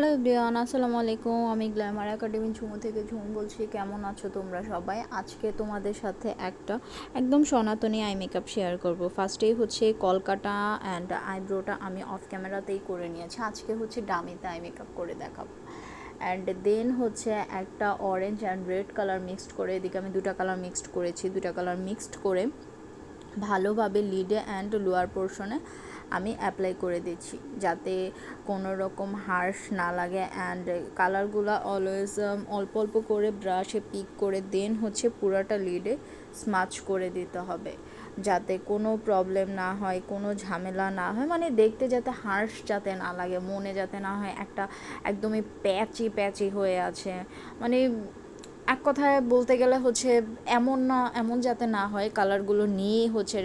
Hello everyone, আসসালামু আলাইকুম। আমি গ্ল্যামার একাডেমি ঝুমু থেকে ঝুম বলছি। কেমন আছো তোমরা সবাই? আজকে তোমাদের সাথে একটা একদম সনাতনী আই মেকআপ শেয়ার করব। ফার্স্টেই হচ্ছে কলকাটা অ্যান্ড আইব্রোটা আমি অফ ক্যামেরাতেই করে নিয়েছি। আজকে হচ্ছে ডামিতে আই মেকআপ করে দেখাবো। অ্যান্ড দেন হচ্ছে একটা orange and red colour mixed করে, এদিকে আমি দুটা কালার মিক্সড করেছি। দুটা কালার মিক্সড করে ভালোভাবে লিডে অ্যান্ড লোয়ার পোর্শনে আমি অ্যাপ্লাই করে দিচ্ছি, যাতে কোনো রকম হার্শ না লাগে। অ্যান্ড কালারগুলো অলওয়েজ অল্প অল্প করে ব্রাশে পিক করে দেন হচ্ছে পুরাটা লিডে স্মাচ করে দিতে হবে, যাতে কোনো প্রবলেম না হয়, কোনো ঝামেলা না হয়, মানে দেখতে যাতে হার্শ যাতে না লাগে, মনে যাতে না হয় একটা একদমই প্যাচি প্যাচি হয়ে আছে। মানে এক কথায় বলতে গেলে হচ্ছে এমন না, এমন যাতে না হয় কালারগুলো নিয়ে হচ্ছে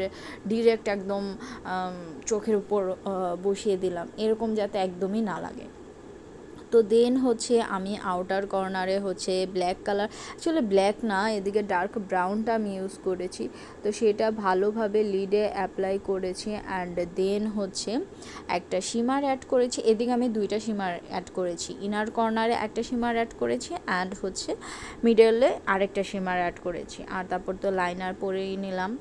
ডিরেক্ট একদম চোখের উপর বসিয়ে দিলাম, এরকম যাতে একদমই না লাগে। তো দেন হচ্ছে আমি আউটার কর্নারে হচ্ছে ব্ল্যাক কালার, আসলে ব্ল্যাক না, এদিকে ডার্ক ব্রাউনটা আমি ইউজ করেছি। তো সেটা ভালোভাবে লিডে অ্যাপ্লাই করেছি। অ্যান্ড দেন হচ্ছে একটা শিমার অ্যাড করেছি। এদিকে আমি দুইটা শিমার অ্যাড করেছি, ইনার কর্নারে একটা শিমার অ্যাড করেছি অ্যান্ড হচ্ছে মিডলে আরেকটা শিমার অ্যাড করেছি। আর তারপর তো লাইনার পরেই নিলাম।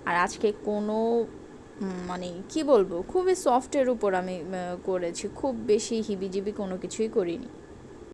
আর আজকে কোনো মানে কি বলবো, খুবই সফটের উপর আমি করেছি, খুব বেশি হিবিজিবি কোনো কিছুই করিনি।